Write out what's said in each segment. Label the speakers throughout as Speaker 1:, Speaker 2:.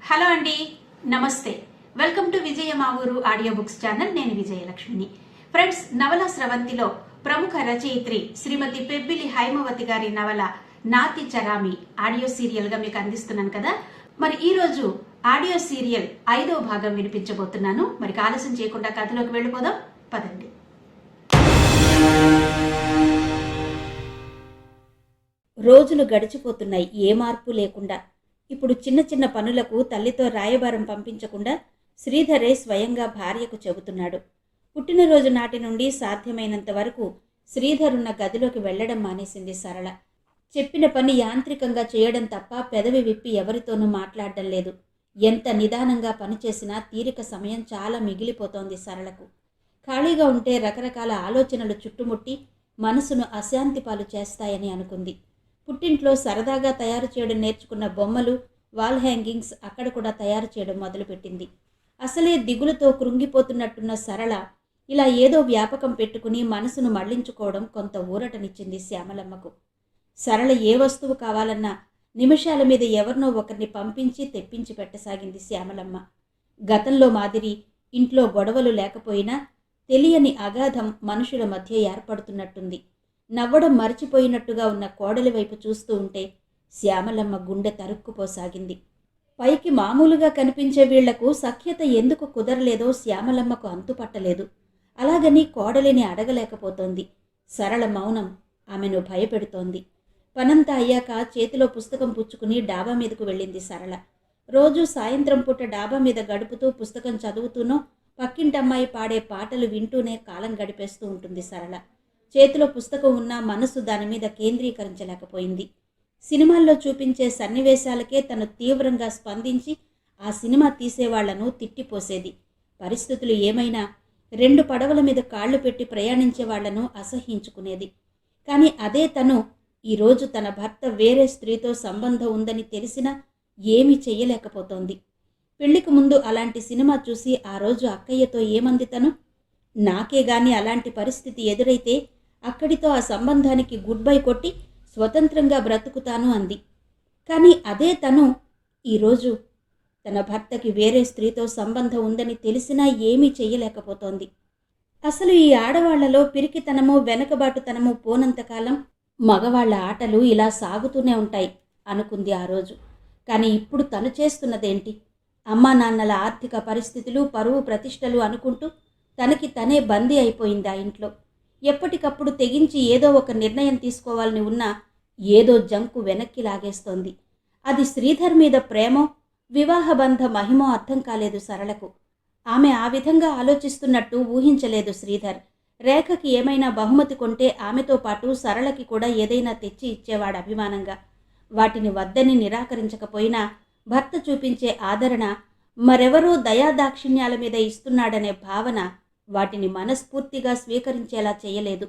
Speaker 1: Hello అండి, నమస్తే. Welcome to విజయ మా ఊరు ఆడియో బుక్స్ ఛానల్. నేను విజయలక్ష్మిని. ఫ్రెండ్స్, నవల స్రవంతిలో ప్రముఖ రచయిత్రి శ్రీమతి పెబ్బిలి హైమవతి గారి నవల నాతి చరామి ఆడియో సీరియల్ గా మీకు అందిస్తున్నాను కదా. మరి ఈ రోజు ఆడియో సీరియల్ 5వ భాగం వినిపించబోతున్నాను. మరి ఆలస్యం చేయకుండా కథలోకి వెళ్ళిపోదాం, పదండి. రోజులు గడిచిపోతున్నాయి, ఏ మార్పు లేకుండా. ఇప్పుడు చిన్న చిన్న పనులకు తల్లితో రాయబారం పంపించకుండా శ్రీధరే స్వయంగా భార్యకు చెబుతున్నాడు. పుట్టినరోజు నాటి నుండి సాధ్యమైనంత వరకు శ్రీధరున్న గదిలోకి వెళ్లడం మానేసింది సరళ. చెప్పిన పని యాంత్రికంగా చేయడం తప్ప పెదవి విప్పి ఎవరితోనూ మాట్లాడడం లేదు. ఎంత నిదానంగా పనిచేసినా తీరిక సమయం చాలా మిగిలిపోతోంది సరళకు. ఖాళీగా ఉంటే రకరకాల ఆలోచనలు చుట్టుముట్టి మనసును అశాంతి పాలు చేస్తాయని అనుకుంది. పుట్టింట్లో సరదాగా తయారు చేయడం నేర్చుకున్న బొమ్మలు, వాల్ హ్యాంగింగ్స్ అక్కడ కూడా తయారు చేయడం మొదలుపెట్టింది. అసలే దిగులుతో కృంగిపోతున్నట్టున్న సరళ ఇలా ఏదో వ్యాపకం పెట్టుకుని మనసును మళ్లించుకోవడం కొంత ఊరటనిచ్చింది శ్యామలమ్మకు. సరళ ఏ వస్తువు కావాలన్నా నిమిషాల మీద ఎవరినో ఒకరిని పంపించి తెప్పించి పెట్టసాగింది శ్యామలమ్మ. గతంలో మాదిరి ఇంట్లో గొడవలు లేకపోయినా తెలియని అగాధం మనుషుల మధ్య ఏర్పడుతున్నట్టుంది. నవ్వడం మర్చిపోయినట్టుగా ఉన్న కోడలి వైపు చూస్తూ ఉంటే శ్యామలమ్మ గుండె తరుక్కుపోసాగింది. పైకి మామూలుగా కనిపించే వీళ్లకు సఖ్యత ఎందుకు కుదరలేదో శ్యామలమ్మకు అంతుపట్టలేదు. అలాగని కోడలిని అడగలేకపోతోంది. సరళ మౌనం ఆమెను భయపెడుతోంది. పనంతా అయ్యాక చేతిలో పుస్తకం పుచ్చుకుని డాబా మీదకు వెళ్ళింది సరళ. రోజు సాయంత్రం పూట డాబా మీద గడుపుతూ పుస్తకం చదువుతూనో పక్కింటమ్మాయి పాడే పాటలు వింటూనే కాలం గడిపేస్తూ ఉంటుంది సరళ. చేతిలో పుస్తకం ఉన్నా మనసు దాని మీద కేంద్రీకరించలేకపోయింది. సినిమాల్లో చూపించే సన్నివేశాలకే తను తీవ్రంగా స్పందించి ఆ సినిమా తీసేవాళ్లను తిట్టిపోసేది. పరిస్థితులు ఏమైనా 2 పడవల మీద కాళ్లు పెట్టి ప్రయాణించే వాళ్లను అసహ్యించుకునేది. కానీ అదే తను ఈరోజు తన భర్త వేరే స్త్రీతో సంబంధం ఉందని తెలిసినా ఏమీ చెయ్యలేకపోతోంది. పెళ్లికి ముందు అలాంటి సినిమా చూసి ఆ రోజు అక్కయ్యతో ఏమంది తను? నాకే గాని అలాంటి పరిస్థితి ఎదురైతే అక్కడితో ఆ సంబంధానికి గుడ్ బై కొట్టి స్వతంత్రంగా బ్రతుకుతాను అంది. కానీ అదే తను ఈరోజు తన భర్తకి వేరే స్త్రీతో సంబంధం ఉందని తెలిసినా ఏమీ చెయ్యలేకపోతోంది. అసలు ఈ ఆడవాళ్లలో పిరికితనము, వెనకబాటుతనము పోనంతకాలం మగవాళ్ల ఆటలు ఇలా సాగుతూనే ఉంటాయి అనుకుంది ఆ రోజు. కానీ ఇప్పుడు తను చేస్తున్నదేంటి? అమ్మా నాన్నల ఆర్థిక పరిస్థితులు, పరువు ప్రతిష్టలు అనుకుంటూ తనకి తనే బందీ అయిపోయింది ఆ ఇంట్లో. ఎప్పటికప్పుడు తెగించి ఏదో ఒక నిర్ణయం తీసుకోవాలని ఉన్నా ఏదో జంకు వెనక్కి లాగేస్తోంది. అది శ్రీధర్ మీద ప్రేమో, వివాహబంధ మహిమో అర్థం కాలేదు సరళకు. ఆమె ఆ విధంగా ఆలోచిస్తున్నట్టు ఊహించలేదు శ్రీధర్. రేఖకి ఏమైనా బహుమతి కొంటే ఆమెతో పాటు సరళకి కూడా ఏదైనా తెచ్చి ఇచ్చేవాడు అభిమానంగా. వాటిని వద్దని నిరాకరించకపోయినా భర్త చూపించే ఆదరణ, మరెవరో దయాదాక్షిణ్యాల మీద ఇస్తున్నాడనే భావన వాటిని మనస్ఫూర్తిగా స్వీకరించేలా చేయలేదు.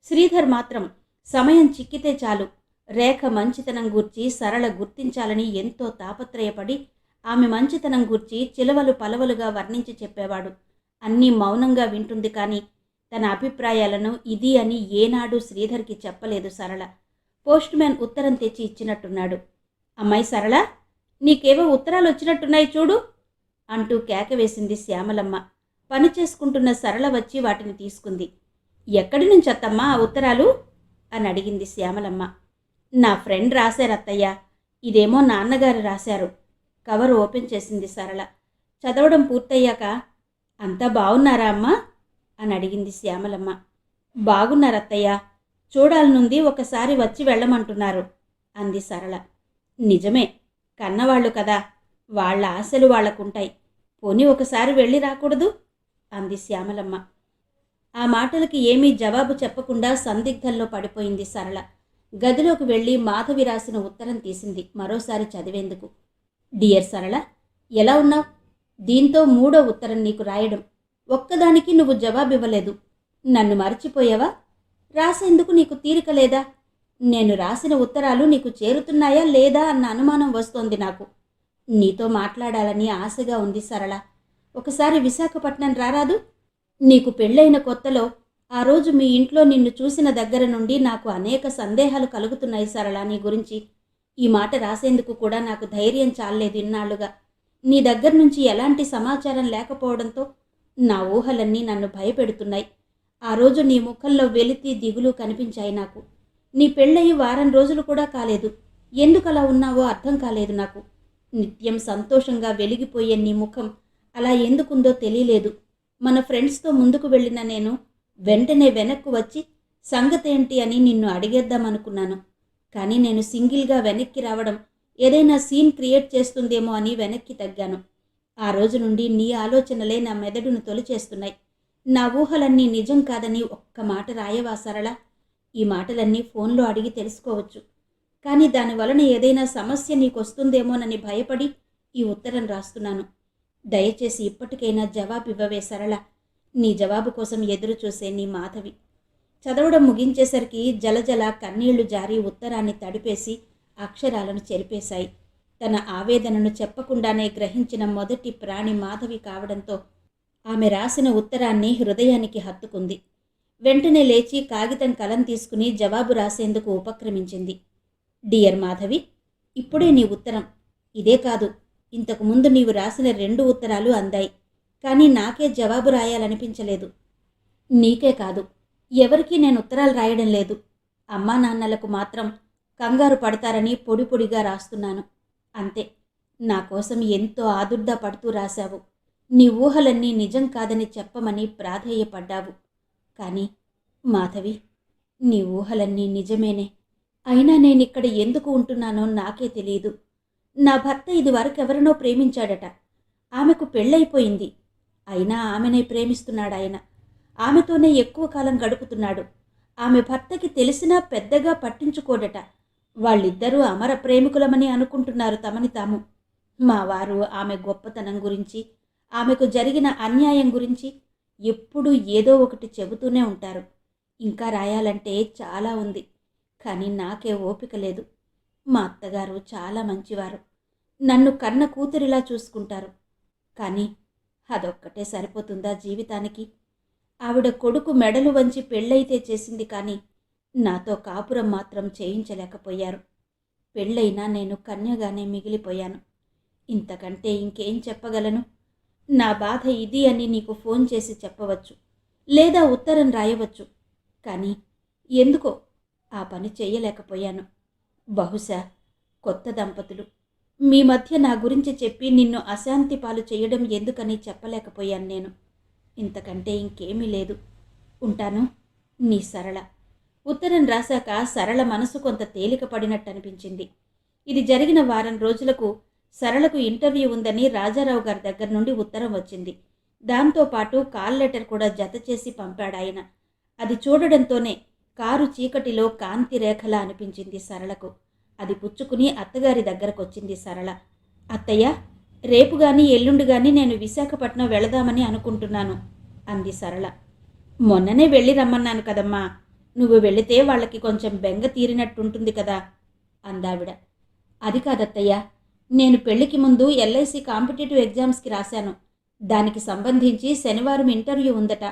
Speaker 1: శ్రీధర్ మాత్రం సమయం చిక్కితే చాలు రేఖ మంచితనం గూర్చి సరళ గుర్తించాలని ఎంతో తాపత్రయపడి ఆమె మంచితనం గూర్చి చిలవలు పలవలుగా వర్ణించి చెప్పేవాడు. అన్నీ మౌనంగా వింటుంది, కానీ తన అభిప్రాయాలను ఇది అని ఏనాడు శ్రీధర్కి చెప్పలేదు సరళ. పోస్ట్ మ్యాన్ ఉత్తరం తెచ్చి ఇచ్చినట్టున్నాడు. అమ్మాయి సరళ, నీకేవో ఉత్తరాలు వచ్చినట్టున్నాయి చూడు అంటూ కేక వేసింది శ్యామలమ్మ. పని చేసుకుంటున్న సరళ వచ్చి వాటిని తీసుకుంది. ఎక్కడి నుంచి అత్తమ్మా ఆ ఉత్తరాలు అని అడిగింది శ్యామలమ్మ. నా ఫ్రెండ్ రాశారత్తయ్య, ఇదేమో నాన్నగారు రాశారు. కవర్ ఓపెన్ చేసింది సరళ. చదవడం పూర్తయ్యాక, అంతా బాగున్నారా అమ్మా అని అడిగింది శ్యామలమ్మ. బాగున్నారత్తయ్య, చూడాలనుంది, ఒకసారి వచ్చి వెళ్ళమంటున్నారు అంది సరళ. నిజమే, కన్నవాళ్ళు కదా, వాళ్ళ ఆశలు వాళ్లకుంటాయి. పోనీ ఒకసారి వెళ్ళి రాకూడదు అంది శ్యామలమ్మ. ఆ మాటలకి ఏమీ జవాబు చెప్పకుండా సందిగ్ధంలో పడిపోయింది సరళ. గదిలోకి వెళ్ళి మాధవి రాసిన ఉత్తరం తీసింది మరోసారి చదివేందుకు. డియర్ సరళ, ఎలా ఉన్నావు? దీంతో 3వ ఉత్తరం నీకు రాయడం. ఒక్కదానికి నువ్వు జవాబివ్వలేదు. నన్ను మర్చిపోయావా? రాసేందుకు నీకు తీరిక లేదా? నేను రాసిన ఉత్తరాలు నీకు చేరుతున్నాయా లేదా అన్న అనుమానం వస్తోంది నాకు. నీతో మాట్లాడాలని ఆశగా ఉంది సరళ. ఒకసారి విశాఖపట్నం రారాదు? నీకు పెళ్ళైన కొత్తలో ఆ రోజు మీ ఇంట్లో నిన్ను చూసిన దగ్గర నుండి నాకు అనేక సందేహాలు కలుగుతున్నాయి సరళ నీ గురించి. ఈ మాట రాసేందుకు కూడా నాకు ధైర్యం చాలలేదు ఇన్నాళ్లుగా. నీ దగ్గర నుంచి ఎలాంటి సమాచారం లేకపోవడంతో నా ఊహలన్నీ నన్ను భయపెడుతున్నాయి. ఆ రోజు నీ ముఖంలో వెలితి దిగులు కనిపించాయి నాకు. నీ పెళ్ళయి వారం రోజులు కూడా కాలేదు. ఎందుకలా ఉన్నావో అర్థం కాలేదు నాకు. నిత్యం సంతోషంగా వెలిగిపోయే నీ ముఖం అలా ఎందుకుందో తెలియలేదు. మన ఫ్రెండ్స్తో ముందుకు వెళ్ళిన నేను వెంటనే వెనక్కు వచ్చి సంగతేంటి అని నిన్ను అడిగేద్దామనుకున్నాను. కానీ నేను సింగిల్గా వెనక్కి రావడం ఏదైనా సీన్ క్రియేట్ చేస్తుందేమో అని వెనక్కి తగ్గాను. ఆ రోజు నుండి నీ ఆలోచనలే నా మెదడును తొలిచేస్తున్నాయి. నా ఊహలన్నీ నిజం కాదని ఒక్క మాట రాయవా సరళ? ఈ మాటలన్నీ ఫోన్లో అడిగి తెలుసుకోవచ్చు. కానీ దాని వలన ఏదైనా సమస్య నీకొస్తుందేమోనని భయపడి ఈ ఉత్తరం రాస్తున్నాను. దయచేసి ఇప్పటికైనా జవాబివ్వవే సరళ. నీ జవాబు కోసం ఎదురు చూసే నీ మాధవి. చదవడం ముగించేసరికి జలజల కన్నీళ్లు జారి ఉత్తరాన్ని తడిపేసి అక్షరాలను చెరిపేశాయి. తన ఆవేదనను చెప్పకుండానే గ్రహించిన మొదటి ప్రాణి మాధవి కావడంతో ఆమె రాసిన ఉత్తరాన్ని హృదయానికి హత్తుకుంది. వెంటనే లేచి కాగితం కలం తీసుకుని జవాబు రాసేందుకు ఉపక్రమించింది. డియర్ మాధవి, ఇప్పుడే నీ ఉత్తరం. ఇదే కాదు, ఇంతకుముందు నీవు రాసిన 2 ఉత్తరాలు అందాయి. కానీ నాకే జవాబు రాయాలనిపించలేదు. నీకే కాదు, ఎవరికీ నేను ఉత్తరాలు రాయడం లేదు. అమ్మా నాన్నలకు మాత్రం కంగారు పడతారని పొడి పొడిగా రాస్తున్నాను. అంతే. నా కోసం ఎంతో ఆదుర్దా పడుతూ రాశావు. నీ ఊహలన్నీ నిజం కాదని చెప్పమని ప్రాధేయపడ్డావు. కానీ మాధవి, నీ ఊహలన్నీ నిజమేనే. అయినా నేనిక్కడ ఎందుకు ఉంటున్నానో నాకే తెలియదు. నా భర్త ఇది వరకెవరినో ప్రేమించాడట. ఆమెకు పెళ్ళైపోయింది. అయినా ఆమెనే ప్రేమిస్తున్నాడాయన. ఆమెతోనే ఎక్కువ కాలం గడుపుతున్నాడు. ఆమె భర్తకి తెలిసినా పెద్దగా పట్టించుకోడట. వాళ్ళిద్దరూ అమర ప్రేమికులమని అనుకుంటున్నారు తమని తాము. మా వారు ఆమె గొప్పతనం గురించి, ఆమెకు జరిగిన అన్యాయం గురించి ఎప్పుడూ ఏదో ఒకటి చెబుతూనే ఉంటారు. ఇంకా రాయాలంటే చాలా ఉంది. కానీ నాకే ఓపిక లేదు. మా అత్తగారు చాలా మంచివారు. నన్ను కన్న కూతురిలా చూసుకుంటారు. కానీ అదొక్కటే సరిపోతుందా జీవితానికి? ఆవిడ కొడుకు మెడలు వంచి పెళ్ళైతే చేసింది, కానీ నాతో కాపురం మాత్రం చేయించలేకపోయారు. పెళ్ళైనా నేను కన్యగానే మిగిలిపోయాను. ఇంతకంటే ఇంకేం చెప్పగలను? నా బాధ ఇది అని నీకు ఫోన్ చేసి చెప్పవచ్చు, లేదా ఉత్తరం రాయవచ్చు. కానీ ఎందుకో ఆ పని చెయ్యలేకపోయాను. బహుశా కొత్త దంపతులు మీ మధ్య నా గురించి చెప్పి నిన్ను అశాంతి పాలు చేయడం ఎందుకని చెప్పలేకపోయాను నేను. ఇంతకంటే ఇంకేమీ లేదు. ఉంటాను, నీ సరళ. ఉత్తరం రాశాక సరళ మనసు కొంత తేలిక పడినట్టు అనిపించింది. ఇది జరిగిన వారం రోజులకు సరళకు ఇంటర్వ్యూ ఉందని రాజారావు గారి దగ్గర నుండి ఉత్తరం వచ్చింది. దాంతోపాటు కాల్ లెటర్ కూడా జత చేసి పంపాడాయన. అది చూడడంతోనే కారు చీకటిలో కాంతి రేఖలా అనిపించింది సరళకు. అది పుచ్చుకుని అత్తగారి దగ్గరకొచ్చింది సరళ. అత్తయ్య, రేపు గాని ఎల్లుండి గాని నేను విశాఖపట్నం వెళదామని అనుకుంటున్నాను అంది సరళ. మొన్ననే వెళ్ళి రమ్మన్నాను కదమ్మా. నువ్వు వెళితే వాళ్ళకి కొంచెం బెంగ తీరినట్టుంటుంది కదా అందావిడ. అది కాదత్తయ్య, నేను పెళ్లికి ముందు LIC కాంపిటేటివ్ ఎగ్జామ్స్కి రాశాను. దానికి సంబంధించి శనివారం ఇంటర్వ్యూ ఉందట.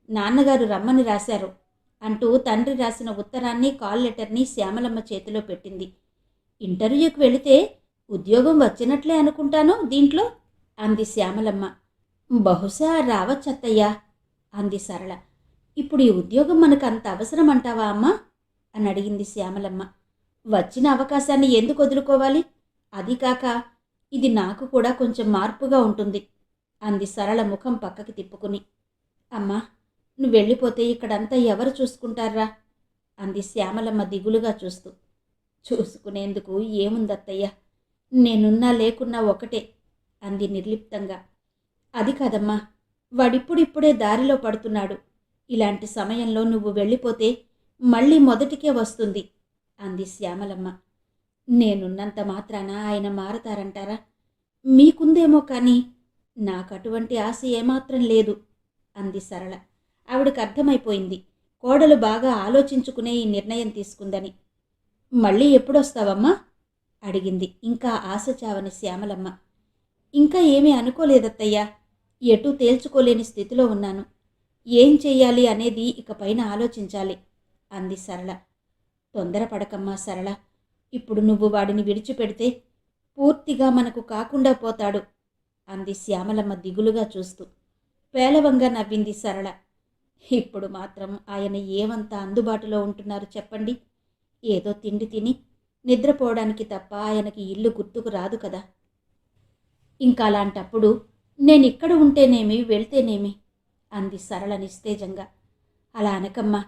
Speaker 1: నాన్నగారు రమ్మని రాశారు అంటూ తండ్రి రాసిన ఉత్తరాన్ని కాల్ లెటర్ని శ్యామలమ్మ చేతిలో పెట్టింది. ఇంటర్వ్యూకి వెళితే ఉద్యోగం వచ్చినట్లే అనుకుంటాను దీంట్లో అంది శ్యామలమ్మ. బహుశా రావచ్చత్తయ్యా అంది సరళ. ఇప్పుడు ఈ ఉద్యోగం మనకు అంత అవసరం అంటావా అమ్మా అని అడిగింది శ్యామలమ్మ. వచ్చిన అవకాశాన్ని ఎందుకు వదులుకోవాలి? అది కాక ఇది నాకు కూడా కొంచెం మార్పుగా ఉంటుంది అంది సరళ ముఖం పక్కకి తిప్పుకుని. అమ్మా, నువ్వు వెళ్ళిపోతే ఇక్కడంతా ఎవరు చూసుకుంటారా అంది శ్యామలమ్మ దిగులుగా చూస్తూ. చూసుకునేందుకు ఏముందత్తయ్య, నేనున్నా లేకున్నా ఒకటే అంది నిర్లిప్తంగా. అది కాదమ్మా, వాడిప్పుడిప్పుడే దారిలో పడుతున్నాడు. ఇలాంటి సమయంలో నువ్వు వెళ్ళిపోతే మళ్ళీ మొదటికే వస్తుంది అంది శ్యామలమ్మ. నేనున్నంత మాత్రాన ఆయన మారతారంటారా? మీకుందేమో కానీ నాకు అటువంటి ఆశ ఏమాత్రం లేదు అంది సరళ. ఆవిడకు అర్థమైపోయింది కోడలు బాగా ఆలోచించుకునే ఈ నిర్ణయం తీసుకుందని. మళ్ళీ ఎప్పుడొస్తావమ్మా అడిగింది ఇంకా ఆశ చావని శ్యామలమ్మ. ఇంకా ఏమీ అనుకోలేదత్తయ్యా. ఎటూ తేల్చుకోలేని స్థితిలో ఉన్నాను. ఏం చెయ్యాలి అనేది ఇకపైన ఆలోచించాలి అంది సరళ. తొందరపడకమ్మా సరళ. ఇప్పుడు నువ్వు వాడిని విడిచిపెడితే పూర్తిగా మనకు కాకుండా పోతాడు. అంది శ్యామలమ్మ దిగులుగా చూస్తూ. పేలవంగా నవ్వింది సరళ. ఇప్పుడు మాత్రం ఆయన ఏమంత అందుబాటులో ఉంటున్నారు చెప్పండి? ఏదో తిండి తిని నిద్రపోవడానికి తప్ప ఆయనకి ఇల్లు గుర్తుకు రాదు కదా. ఇంకా అలాంటప్పుడు నేనిక్కడ ఉంటేనేమి వెళ్తేనేమి అంది సరళ నిస్తేజంగా. అలా అనకమ్మా,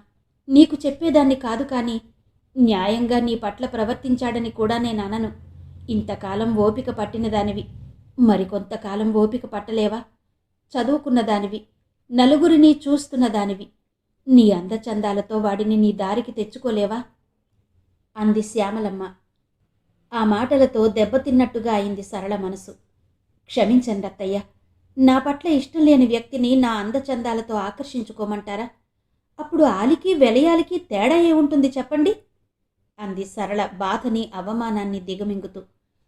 Speaker 1: నీకు చెప్పేదాన్ని కాదు, కానీ న్యాయంగా నీ పట్ల ప్రవర్తించాడని కూడా నేను అనను. ఇంతకాలం ఓపిక పట్టిన దానివి, మరికొంతకాలం ఓపిక పట్టలేవా? చదువుకున్న దానివి, నలుగురిని చూస్తున్న దానివి, నీ అందచందాలతో వాడిని నీ దారికి తెచ్చుకోలేవా? అంది శ్యామలమ్మ. ఆ మాటలతో దెబ్బతిన్నట్టుగా అయింది సరళ మనసు. క్షమించండి అత్తయ్య, నా పట్ల ఇష్టం లేని వ్యక్తిని నా అందచందాలతో ఆకర్షించుకోమంటారా? అప్పుడు ఆలికి వెలయాలికి తేడా ఏముంటుంది చెప్పండి? అంది సరళ బాధని అవమానాన్ని దిగమింగుతూ.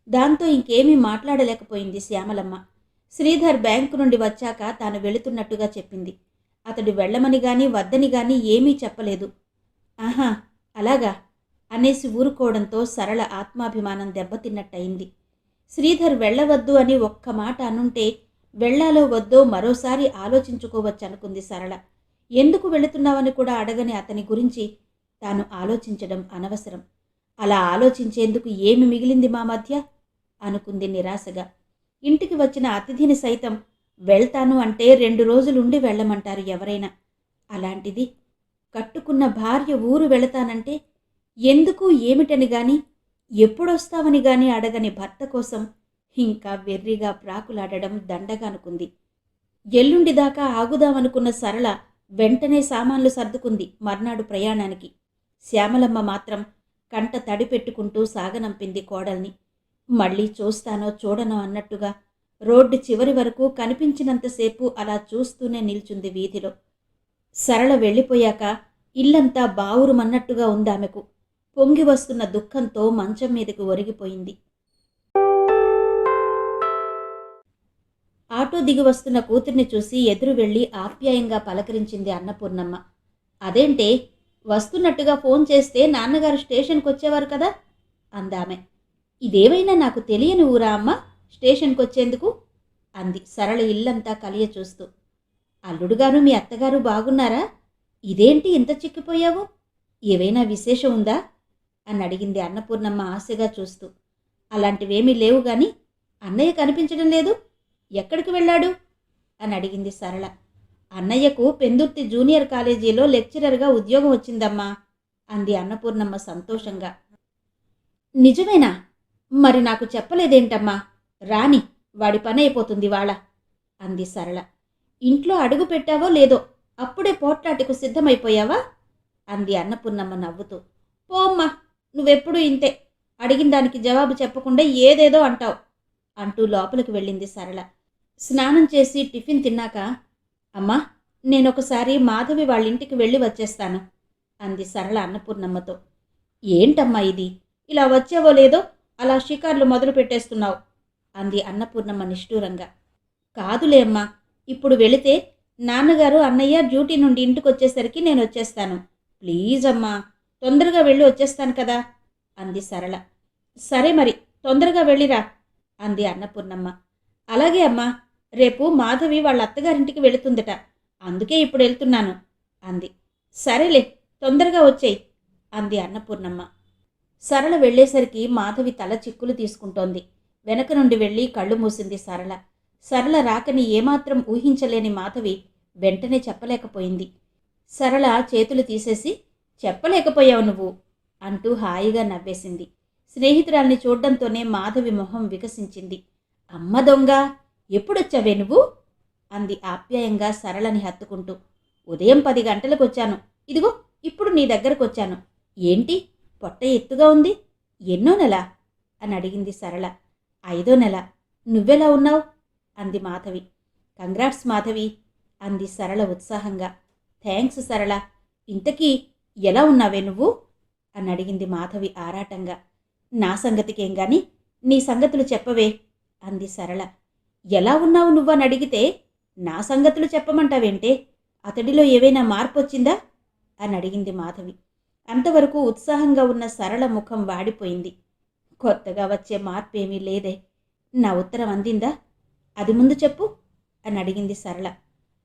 Speaker 1: దాంతో ఇంకేమీ మాట్లాడలేకపోయింది శ్యామలమ్మ. శ్రీధర్ బ్యాంకు నుండి వచ్చాక తాను వెళుతున్నట్టుగా చెప్పింది. అతడు వెళ్ళమని గాని వద్దని గాని ఏమీ చెప్పలేదు. ఆహా, అలాగా అనేసి ఊరుకోవడంతో సరళ ఆత్మాభిమానం దెబ్బతిన్నట్టయింది. శ్రీధర్ వెళ్ళవద్దు అని ఒక్క మాట అనుంటే వెళ్ళాలో వద్దో మరోసారి ఆలోచించుకోవచ్చనుకుంది సరళ. ఎందుకు వెళుతున్నావని కూడా అడగని అతని గురించి తాను ఆలోచించడం అనవసరం. అలా ఆలోచించేందుకు ఏమి మిగిలింది మా మధ్య అనుకుంది నిరాశగా. ఇంటికి వచ్చిన అతిథిని సైతం వెళ్తాను అంటే 2 రోజులుండి వెళ్ళమంటారు ఎవరైనా. అలాంటిది కట్టుకున్న భార్య ఊరు వెళతానంటే ఎందుకు ఏమిటని గాని ఎప్పుడొస్తావని గాని అడగని భర్త కోసం ఇంకా వెర్రిగా ప్రాకులాడడం దండగానుకుంది. ఎల్లుండిదాకా ఆగుదామనుకున్న సరళ వెంటనే సామాన్లు సర్దుకుంది మర్నాడు ప్రయాణానికి. శ్యామలమ్మ మాత్రం కంట తడి పెట్టుకుంటూ సాగనంపింది కోడల్ని. మళ్ళీ చూస్తానో చూడనో అన్నట్టుగా రోడ్డు చివరి వరకు కనిపించినంతసేపు అలా చూస్తూనే నిల్చుంది వీధిలో. సరళ వెళ్ళిపోయాక ఇల్లంతా బావురుమన్నట్టుగా ఉందామెకు. పొంగి వస్తున్న దుఃఖంతో మంచం మీదకు ఒరిగిపోయింది. ఆటో దిగి వస్తున్న కూతుర్ని చూసి ఎదురు వెళ్ళి ఆప్యాయంగా పలకరించింది అన్నపూర్ణమ్మ. అదేంటే, వస్తున్నట్టుగా ఫోన్ చేస్తే నాన్నగారు స్టేషన్కి వచ్చేవారు కదా అందామె. ఇదేమైనా నాకు తెలియని ఊరా అమ్మ స్టేషన్కి వచ్చేందుకు అంది సరళ ఇల్లంతా కలియ చూస్తూ. అల్లుడుగారు మీ అత్తగారు బాగున్నారా? ఇదేంటి ఇంత చిక్కిపోయావు? ఏవైనా విశేషం ఉందా అని అడిగింది అన్నపూర్ణమ్మ ఆశగా చూస్తూ. అలాంటివేమీ లేవు గాని అన్నయ్య కనిపించడం లేదు, ఎక్కడికి వెళ్ళాడు అని అడిగింది సరళ. అన్నయ్యకు పెందుర్తి జూనియర్ కాలేజీలో లెక్చరర్గా ఉద్యోగం వచ్చిందమ్మా అంది అన్నపూర్ణమ్మ సంతోషంగా. నిజమేనా? మరి నాకు చెప్పలేదేంటమ్మా? రాని, వాడి పని అయిపోతుంది వాళ్ళ అంది సరళ. ఇంట్లో అడుగు పెట్టావో లేదో అప్పుడే పోట్లాటికు సిద్ధమైపోయావా అంది అన్నపూర్ణమ్మ నవ్వుతూ. పోమ్మా, నువ్వెప్పుడూ ఇంతే, అడిగిన దానికి జవాబు చెప్పకుండా ఏదేదో అంటావు అంటూ లోపలికి వెళ్ళింది సరళ. స్నానం చేసి టిఫిన్ తిన్నాక, అమ్మా నేనొకసారి మాధవి వాళ్ళింటికి వెళ్ళి వచ్చేస్తాను అంది సరళ అన్నపూర్ణమ్మతో. ఏంటమ్మా ఇది, ఇలా వచ్చేవో లేదో అలా షికార్లు మొదలు పెట్టేస్తున్నావు అంది అన్నపూర్ణమ్మ నిష్ఠూరంగా. కాదులే అమ్మా, ఇప్పుడు వెళితే నాన్నగారు అన్నయ్య డ్యూటీ నుండి ఇంటికి వచ్చేసరికి నేను వచ్చేస్తాను. ప్లీజ్ అమ్మా, తొందరగా వెళ్ళి వచ్చేస్తాను కదా అంది సరళ. సరే మరి, తొందరగా వెళ్ళిరా అంది అన్నపూర్ణమ్మ. అలాగే అమ్మా, రేపు మాధవి వాళ్ళ అత్తగారింటికి వెళుతుందట, అందుకే ఇప్పుడు వెళ్తున్నాను అంది. సరేలే, తొందరగా వచ్చేయి అంది అన్నపూర్ణమ్మ. సరళ వెళ్ళేసరికి మాధవి తల చిక్కులు తీసుకుంటోంది. వెనక నుండి వెళ్ళి కళ్ళు మూసింది సరళ. సరళ రాకని ఏమాత్రం ఊహించలేని మాధవి వెంటనే చెప్పలేకపోయింది. సరళ చేతులు తీసేసి, చెప్పలేకపోయావు నువ్వు అంటూ హాయిగా నవ్వేసింది. స్నేహితురాల్ని చూడ్డంతోనే మాధవి మొహం వికసించింది. అమ్మ దొంగ, ఎప్పుడొచ్చావే నువ్వు అంది ఆప్యాయంగా సరళని హత్తుకుంటూ. ఉదయం 10 గంటలకు వచ్చాను, ఇదిగో ఇప్పుడు నీ దగ్గరకు వచ్చాను. ఏంటి పొట్ట ఎత్తుగా ఉంది? ఎన్నో నెల అని అడిగింది సరళ. 5వ నెల. నువ్వెలా ఉన్నావు అంది మాధవి. కంగ్రాట్స్ మాధవి అంది సరళ ఉత్సాహంగా. థ్యాంక్స్ సరళ, ఇంతకీ ఎలా ఉన్నావే నువ్వు అని అడిగింది మాధవి ఆరాటంగా. నా సంగతికేం గాని నీ సంగతులు చెప్పవే అంది సరళ. ఎలా ఉన్నావు నువ్వని అడిగితే నా సంగతులు చెప్పమంటావేంటే? అతడిలో ఏవైనా మార్పు వచ్చిందా అని అడిగింది మాధవి. అంతవరకు ఉత్సాహంగా ఉన్న సరళ ముఖం వాడిపోయింది. కొత్తగా వచ్చే మార్పేమీ లేదే. నా ఉత్తరం అందిందా? అది ముందు చెప్పు అని అడిగింది సరళ.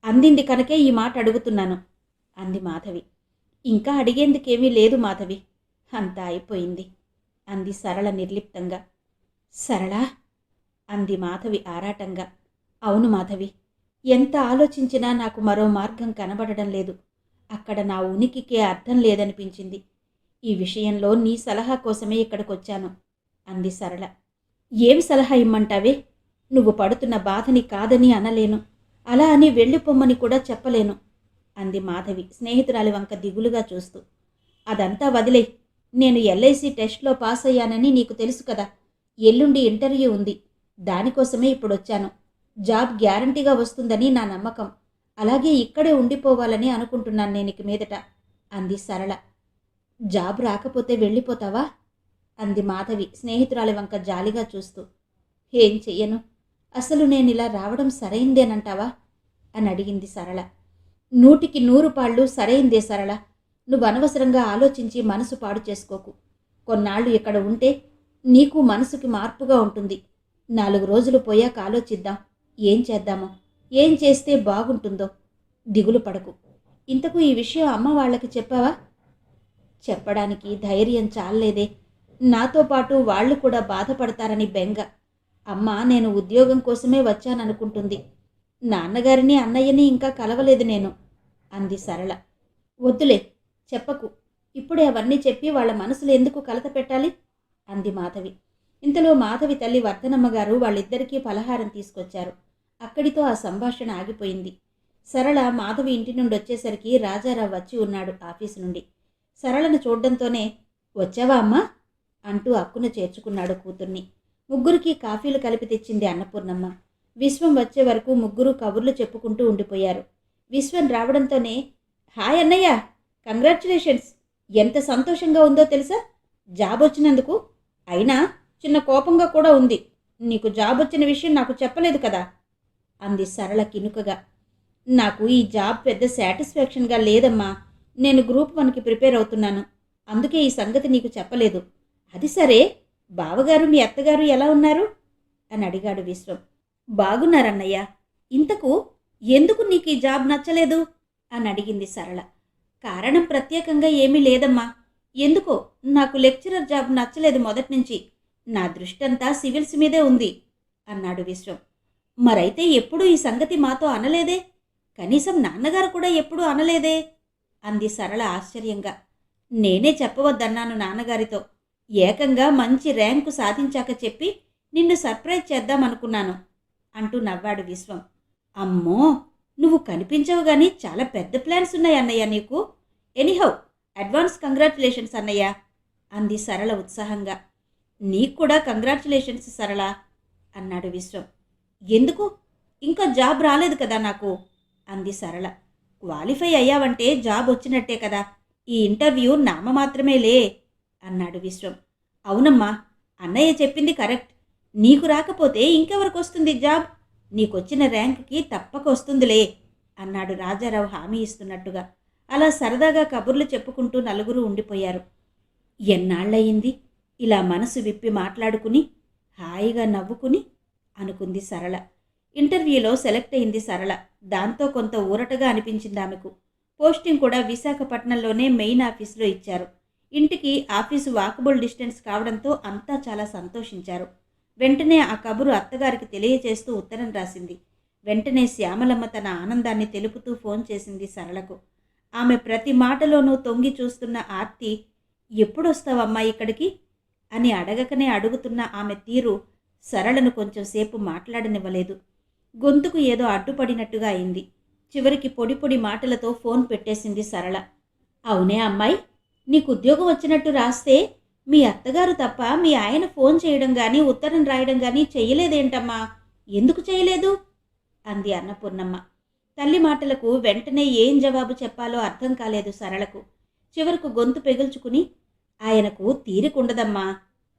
Speaker 1: అందింది కనుకే ఈ మాట అడుగుతున్నాను అంది మాధవి. ఇంకా అడిగేందుకేమీ లేదు మాధవి, అంతా అయిపోయింది అంది సరళ నిర్లిప్తంగా. సరళా అంది మాధవి ఆరాటంగా. అవును మాధవి, ఎంత ఆలోచించినా నాకు మరో మార్గం కనబడడం లేదు. అక్కడ నా ఉనికికే అర్థం లేదనిపించింది. ఈ విషయంలో నీ సలహా కోసమే ఇక్కడికొచ్చాను అంది సరళ. ఏం సలహా ఇమ్మంటావే? నువ్వు పడుతున్న బాధని కాదని అనలేను, అలా అని వెళ్ళిపోమ్మని కూడా చెప్పలేను అంది మాధవి స్నేహితురాలి వంక దిగులుగా చూస్తూ. అదంతా వదిలే. నేను ఎల్ఐసి టెస్ట్లో పాస్ అయ్యానని నీకు తెలుసు కదా. ఎల్లుండి ఇంటర్వ్యూ ఉంది. దానికోసమే ఇప్పుడొచ్చాను. జాబ్ గ్యారంటీగా వస్తుందని నా నమ్మకం. అలాగే ఇక్కడే ఉండిపోవాలని అనుకుంటున్నాను నేనిక మీదట అంది సరళ. జాబ్ రాకపోతే వెళ్ళిపోతావా అంది మాధవి స్నేహితురాలి వంక జాలిగా చూస్తూ. ఏం చెయ్యను. అసలు నేనిలా రావడం సరైందేనంటావా అని అడిగింది సరళ. 100కి 100 పాళ్ళు సరైందే సరళ. నువ్వు అనవసరంగా ఆలోచించి మనసు పాడు చేసుకోకు. కొన్నాళ్ళు ఇక్కడ ఉంటే నీకు మనసుకి మార్పుగా ఉంటుంది. 4 రోజులు పోయాక ఆలోచిద్దాం. ఏం చేద్దామో, ఏం చేస్తే బాగుంటుందో. దిగులు పడకు. ఇంతకు ఈ విషయం అమ్మ వాళ్ళకి చెప్పావా? చెప్పడానికి ధైర్యం చాలేదే. నాతో పాటు వాళ్ళు కూడా బాధపడతారని బెంగ. అమ్మ నేను ఉద్యోగం కోసమే వచ్చాననుకుంటుంది. నాన్నగారిని అన్నయ్యని ఇంకా కలవలేదు నేను అంది సరళ. వద్దులే, చెప్పకు. ఇప్పుడే అవన్నీ చెప్పి వాళ్ళ మనసులు ఎందుకు కలత పెట్టాలి అంది మాధవి. ఇంతలో మాధవి తల్లి వర్ధనమ్మగారు వాళ్ళిద్దరికీ పలహారం తీసుకొచ్చారు. అక్కడితో ఆ సంభాషణ ఆగిపోయింది. సరళ మాధవి ఇంటి నుండి వచ్చేసరికి రాజారావు వచ్చి ఉన్నాడు ఆఫీసు నుండి. సరళను చూడ్డంతోనే వచ్చావా అమ్మా అంటూ అక్కున చేర్చుకున్నాడు కూతుర్ని. ముగ్గురికి కాఫీలు కలిపి తెచ్చింది అన్నపూర్ణమ్మ. విశ్వం వచ్చే వరకు ముగ్గురు కబుర్లు చెప్పుకుంటూ ఉండిపోయారు. విశ్వం రావడంతోనే హాయ్ అన్నయ్య, కంగ్రాచ్యులేషన్స్, ఎంత సంతోషంగా ఉందో తెలుసా జాబ్ వచ్చినందుకు. అయినా చిన్న కోపంగా కూడా ఉంది. నీకు జాబ్ వచ్చిన విషయం నాకు చెప్పలేదు కదా అంది సరళ కినుకగా. నాకు ఈ జాబ్ పెద్ద సాటిస్ఫాక్షన్గా లేదమ్మా. నేను గ్రూప్ 1కి ప్రిపేర్ అవుతున్నాను. అందుకే ఈ సంగతి నీకు చెప్పలేదు. అది సరే, బావగారు మీ అత్తగారు ఎలా ఉన్నారు అని అడిగాడు విశ్వం. బాగున్నారన్నయ్య. ఇంతకు ఎందుకు నీకు ఈ జాబ్ నచ్చలేదు అని అడిగింది సరళ. కారణం ప్రత్యేకంగా ఏమీ లేదమ్మా. ఎందుకో నాకు లెక్చరర్ జాబ్ నచ్చలేదు మొదటి నుంచి. నా దృష్టంతా సివిల్స్ మీదే ఉంది అన్నాడు విశ్వం. మరైతే ఎప్పుడూ ఈ సంగతి మాతో అనలేదే? కనీసం నాన్నగారు కూడా ఎప్పుడూ అనలేదే అంది సరళ ఆశ్చర్యంగా. నేనే చెప్పవద్దన్నాను నాన్నగారితో. ఏకంగా మంచి ర్యాంకు సాధించాక చెప్పి నిన్ను సర్ప్రైజ్ చేద్దామనుకున్నాను అంటూ నవ్వాడు విశ్వం. అమ్మో, నువ్వు కనిపించవు గాని చాలా పెద్ద ప్లాన్స్ ఉన్నాయి అన్నయ్య నీకు. ఎనీహౌ, అడ్వాన్స్ కంగ్రాచులేషన్స్ అన్నయ్య అంది సరళ ఉత్సాహంగా. నీకు కూడా కంగ్రాచులేషన్స్ సరళ అన్నాడు విశ్వం. ఎందుకు? ఇంకా జాబ్ రాలేదు కదా నాకు అంది సరళ. క్వాలిఫై అయ్యావంటే జాబ్ వచ్చినట్టే కదా. ఈ ఇంటర్వ్యూ నామమాత్రమేలే అన్నాడు విశ్వం. అవునమ్మా, అన్నయ్య చెప్పింది కరెక్ట్. నీకు రాకపోతే ఇంకెవరికి వస్తుంది జాబ్? నీకొచ్చిన ర్యాంక్కి తప్పక వస్తుందిలే అన్నాడు రాజారావు హామీ ఇస్తున్నట్టుగా. అలా సరదాగా కబుర్లు చెప్పుకుంటూ నలుగురు ఉండిపోయారు. ఎన్నాళ్ళయింది ఇలా మనసు విప్పి మాట్లాడుకుని, హాయిగా నవ్వుకుని అనుకుంది సరళ. ఇంటర్వ్యూలో సెలెక్ట్ అయింది సరళ. దాంతో కొంత ఊరటగా అనిపించింది ఆమెకు. పోస్టింగ్ కూడా విశాఖపట్నంలోనే మెయిన్ ఆఫీసులో ఇచ్చారు. ఇంటికి ఆఫీసు వాకబుల్ డిస్టెన్స్ కావడంతో అంతా చాలా సంతోషించారు. వెంటనే ఆ కబురు అత్తగారికి తెలియచేస్తూ ఉత్తరం రాసింది. వెంటనే శ్యామలమ్మ తన ఆనందాన్ని తెలుపుతూ ఫోన్ చేసింది సరళకు. ఆమె ప్రతి మాటలోనూ తొంగి చూస్తున్న ఆర్తి, ఎప్పుడొస్తావమ్మా ఇక్కడికి అని అడగకనే అడుగుతున్న ఆమె తీరు సరళను కొంచెం సేపు మాట్లాడనివ్వలేదు. గొంతుకు ఏదో అడ్డుపడినట్టుగా అయింది. చివరికి పొడి పొడి మాటలతో ఫోన్ పెట్టేసింది సరళ. అవునే అమ్మాయి, నీకు ఉద్యోగం వచ్చినట్టు రాస్తే మీ అత్తగారు తప్ప మీ ఆయన ఫోన్ చేయడం కానీ ఉత్తరం రాయడం కానీ చెయ్యలేదేంటమ్మా? ఎందుకు చేయలేదు అంది అన్నపూర్ణమ్మ. తల్లి మాటలకు వెంటనే ఏం జవాబు చెప్పాలో అర్థం కాలేదు సరళకు. చివరకు గొంతు పెగుల్చుకుని, ఆయనకు తీరికుండదమ్మా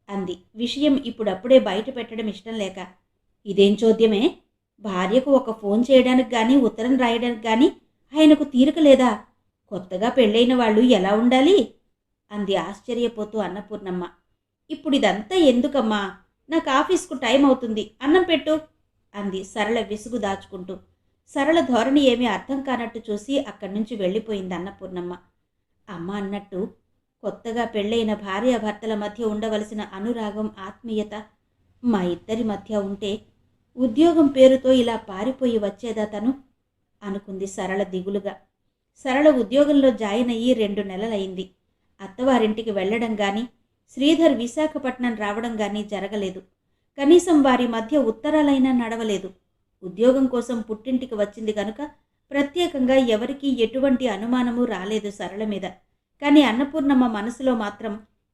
Speaker 1: అంది, విషయం ఇప్పుడప్పుడే బయట పెట్టడం ఇష్టం లేక. ఇదేం చోద్యమే? భార్యకు ఒక ఫోన్ చేయడానికి కానీ ఉత్తరం రాయడానికి కానీ ఆయనకు తీరిక లేదా? కొత్తగా పెళ్ళైన వాళ్ళు ఎలా ఉండాలి అంది ఆశ్చర్యపోతూ అన్నపూర్ణమ్మ. ఇప్పుడు ఇదంతా ఎందుకమ్మా? నాకు ఆఫీస్కు టైం అవుతుంది, అన్నం పెట్టు అంది సరళ విసుగు దాచుకుంటూ. సరళ ధోరణి ఏమీ అర్థం కానట్టు చూసి అక్కడి నుంచి వెళ్ళిపోయింది అన్నపూర్ణమ్మ. అమ్మ అన్నట్టు కొత్తగా పెళ్ళైన భార్యాభర్తల మధ్య ఉండవలసిన అనురాగం, ఆత్మీయత మా ఇద్దరి మధ్య ఉంటే ఉద్యోగం పేరుతో ఇలా పారిపోయి వచ్చేదా తను అనుకుంది సరళ దిగులుగా. సరళ ఉద్యోగంలో జాయిన్ అయ్యి 2 నెలలైంది. అత్తవారింటికి వెళ్లడం గాని, శ్రీధర్ విశాఖపట్నం రావడం గాని జరగలేదు. కనీసం వారి మధ్య ఉత్తరాలైనా నడవలేదు. ఉద్యోగం కోసం పుట్టింటికి వచ్చింది కనుక ప్రత్యేకంగా ఎవరికీ ఎటువంటి అనుమానమూ రాలేదు సరళ మీద. కానీ అన్నపూర్ణమ్మ మనసులో మాత్రం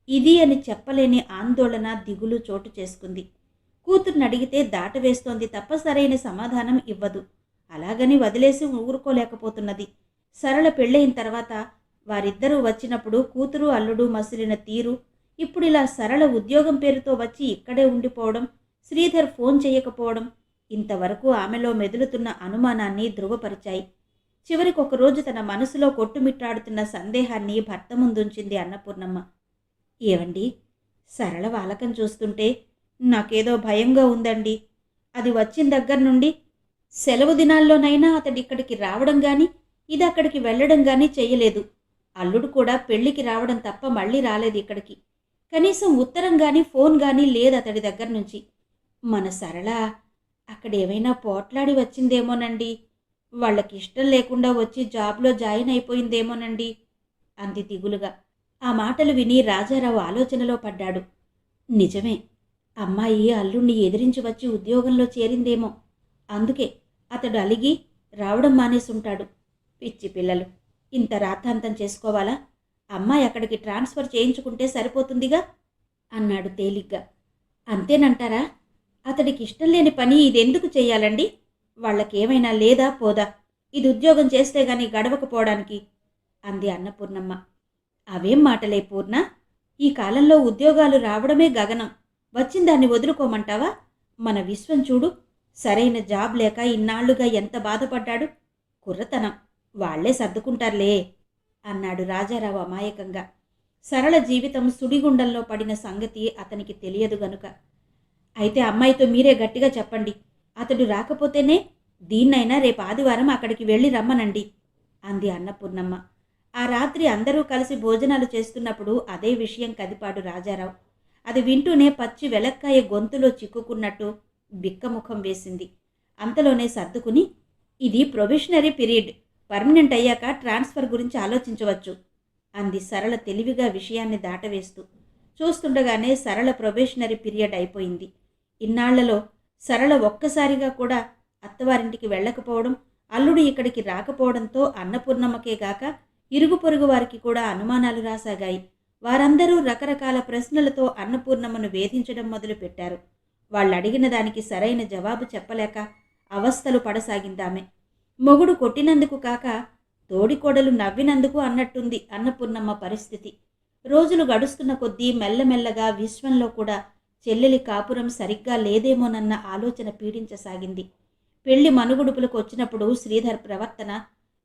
Speaker 1: ఇది అని చెప్పలేని ఆందోళన, దిగులు చోటు చేసుకుంది. కూతుర్ని అడిగితే దాటవేస్తోంది తప్ప సరైన సమాధానం ఇవ్వదు. అలాగని వదిలేసి ఊరుకోలేకపోతున్నది. సరళ పెళ్ళయిన తర్వాత వారిద్దరూ వచ్చినప్పుడు కూతురు అల్లుడు మసిలిన తీరు, ఇప్పుడిలా సరళ ఉద్యోగం పేరుతో వచ్చి ఇక్కడే ఉండిపోవడం, శ్రీధర్ ఫోన్ చేయకపోవడం ఇంతవరకు ఆమెలో మెదులుతున్న అనుమానాన్ని ధృవపరిచాయి. చివరికి ఒకరోజు తన మనసులో కొట్టుమిట్టాడుతున్న సందేహాన్ని భర్త ముందుంచింది అన్నపూర్ణమ్మ. ఏవండి, సరళ వాలకం చూస్తుంటే నాకేదో భయంగా ఉందండి. అది వచ్చిన దగ్గర నుండి సెలవు దినాల్లోనైనా అతడిక్కడికి రావడం గాని, ఇది అక్కడికి వెళ్ళడం గాని చెయ్యలేదు. అల్లుడు కూడా పెళ్లికి రావడం తప్ప మళ్ళీ రాలేదు ఇక్కడికి. కనీసం ఉత్తరం గాని, ఫోన్ గాని లేదు అతడి దగ్గర నుంచి. మన సరళ అక్కడేమైనా పోట్లాడి వచ్చిందేమోనండి. వాళ్ళకి ఇష్టం లేకుండా వచ్చి జాబ్లో జాయిన్ అయిపోయిందేమోనండి అంది దిగులుగా. ఆ మాటలు విని రాజారావు ఆలోచనలో పడ్డాడు. నిజమే, అమ్మాయి అల్లుణ్ణి ఎదిరించి వచ్చి ఉద్యోగంలో చేరిందేమో. అందుకే అతడు అలిగి రావడం మానేసుంటాడు. పిచ్చి పిల్లలు, ఇంత రాద్ధాంతం చేసుకోవాలా? అమ్మాయి అక్కడికి ట్రాన్స్ఫర్ చేయించుకుంటే సరిపోతుందిగా అన్నాడు తేలిగ్గా. అంతేనంటారా? అతడికి ఇష్టం లేని పని ఇదెందుకు చెయ్యాలండి? వాళ్ళకేమైనా లేదా పోదా? ఇది ఉద్యోగం చేస్తే గాని గడవకపోవడానికి అంది అన్నపూర్ణమ్మ. అవేం మాటలే పూర్ణ, ఈ కాలంలో ఉద్యోగాలు రావడమే గగనం. వచ్చిందాన్ని వదులుకోమంటావా? మన విశ్వం చూడు, సరైన జాబ్ లేక ఇన్నాళ్లుగా ఎంత బాధపడ్డాడు. కుర్రతనం, వాళ్లే సర్దుకుంటారులే అన్నాడు రాజారావు అమాయకంగా. సరళ జీవితం సుడిగుండంలో పడిన సంగతి అతనికి తెలియదు గనుక. అయితే అమ్మాయితో మీరే గట్టిగా చెప్పండి. అతడు రాకపోతేనే దీన్నైనా రేపు ఆదివారం అక్కడికి వెళ్ళి రమ్మనండి అంది అన్నపూర్ణమ్మ. ఆ రాత్రి అందరూ కలిసి భోజనాలు చేస్తున్నప్పుడు అదే విషయం కదిపాడు రాజారావు. అది వింటూనే పచ్చి వెలక్కాయ గొంతులో చిక్కుకున్నట్టు బిక్కముఖం వేసింది. అంతలోనే సర్దుకుని, ఇది ప్రొబేషనరీ పీరియడ్, పర్మనెంట్ అయ్యాక ట్రాన్స్ఫర్ గురించి ఆలోచించవచ్చు అంది సరళ తెలివిగా విషయాన్ని దాటవేస్తూ. చూస్తుండగానే సరళ ప్రొబేషనరీ పీరియడ్ అయిపోయింది. ఇన్నాళ్లలో సరళ ఒక్కసారిగా కూడా అత్తవారింటికి వెళ్ళకపోవడం, అల్లుడు ఇక్కడికి రాకపోవడంతో అన్నపూర్ణమ్మకే గాక ఇరుగు పొరుగు వారికి కూడా అనుమానాలు రాసాగాయి. వారందరూ రకరకాల ప్రశ్నలతో అన్నపూర్ణమ్మను వేధించడం మొదలుపెట్టారు. వాళ్ళడిగిన దానికి సరైన జవాబు చెప్పలేక అవస్థలు పడసాగిందామె. మొగుడు కొట్టినందుకు కాక తోడికోడలు నవ్వినందుకు అన్నట్టుంది అన్నపూర్ణమ్మ పరిస్థితి. రోజులు గడుస్తున్న కొద్దీ మెల్లమెల్లగా విశ్వంలో కూడా చెల్లెలి కాపురం సరిగ్గా లేదేమోనన్న ఆలోచన పీడించసాగింది. పెళ్లి మనుగుడుపులకు వచ్చినప్పుడు శ్రీధర్ ప్రవర్తన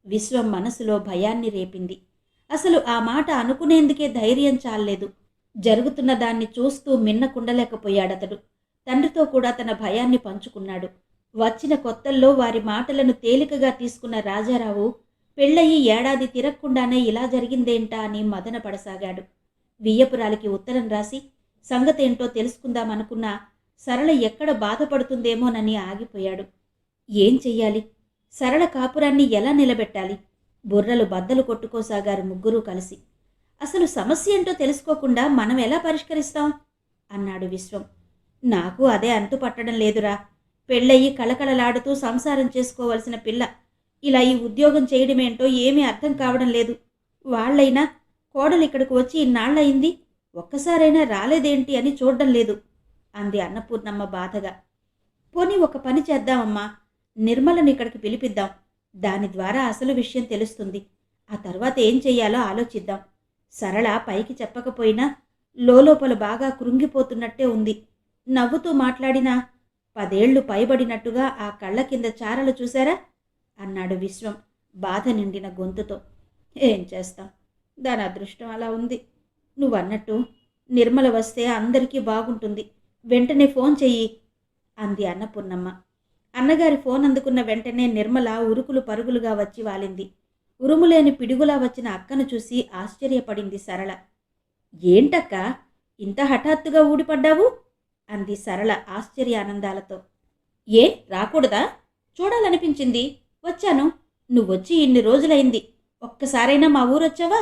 Speaker 1: విశ్వం మనసులో భయాన్ని రేపింది. అసలు ఆ మాట అనుకునేందుకే ధైర్యం చాలలేదు. జరుగుతున్న దాన్ని చూస్తూ మిన్నకుండలేకపోయాడతడు. తండ్రితో కూడా తన భయాన్ని పంచుకున్నాడు. వచ్చిన కొత్తల్లో వారి మాటలను తేలికగా తీసుకున్న రాజారావు పెళ్ళయి ఏడాది తిరగకుండానే ఇలా జరిగిందేంటా అని మదనపడసాగాడు. వియ్యపురాలికి ఉత్తరం రాసి సంగతేంటో తెలుసుకుందామనుకున్నా సరళ ఎక్కడ బాధపడుతుందేమోనని ఆగిపోయాడు. ఏం చెయ్యాలి? సరళ కాపురాన్ని ఎలా నిలబెట్టాలి? బుర్రలు బద్దలు కొట్టుకోసాగారు ముగ్గురూ కలిసి. అసలు సమస్య ఏంటో తెలుసుకోకుండా మనం ఎలా పరిష్కరిస్తాం అన్నాడు విశ్వం. నాకు అదే అంతు పట్టడం లేదురా. పెళ్ళయి కళకళలాడుతూ సంసారం చేసుకోవలసిన పిల్ల ఇలా ఈ ఉద్యోగం చేయడమేంటో ఏమీ అర్థం కావడం లేదు. వాళ్లైనా కోడలు ఇక్కడికి వచ్చి ఇన్నాళ్లయింది, ఒక్కసారైనా రాలేదేంటి అని చూడడం లేదు అంది అన్నపూర్ణమ్మ బాధగా. పోనీ ఒక పని చేద్దామమ్మా, నిర్మలను ఇక్కడికి పిలిపిద్దాం. దాని ద్వారా అసలు విషయం తెలుస్తుంది. ఆ తర్వాత ఏం చెయ్యాలో ఆలోచిద్దాం. సరళ పైకి చెప్పకపోయినా లోలోపల బాగా కృంగిపోతున్నట్టే ఉంది. నవ్వుతూ మాట్లాడినా 10 ఏళ్లు పైబడినట్టుగా ఆ కళ్ళ కింద చారలు చూశారా అన్నాడు విశ్వం బాధ నిండిన గొంతుతో. ఏం చేస్తాం, దాని అదృష్టం అలా ఉంది. నువ్వన్నట్టు నిర్మల వస్తే అందరికీ బాగుంటుంది. వెంటనే ఫోన్ చెయ్యి అంది అన్నపూర్ణమ్మ. అన్నగారి ఫోన్ అందుకున్న వెంటనే నిర్మల ఉరుకులు పరుగులుగా వచ్చి వాలింది. ఉరుములేని పిడుగులా వచ్చిన అక్కను చూసి ఆశ్చర్యపడింది సరళ. ఏంటక్కా, ఇంత హఠాత్తుగా ఊడిపడ్డావు? అంది సరళ ఆశ్చర్యానందాలతో. ఏ రాకూడదా? చూడాలనిపించింది, వచ్చాను. నువ్వొచ్చి ఇన్ని రోజులైంది, ఒక్కసారైనా మా ఊరొచ్చావా?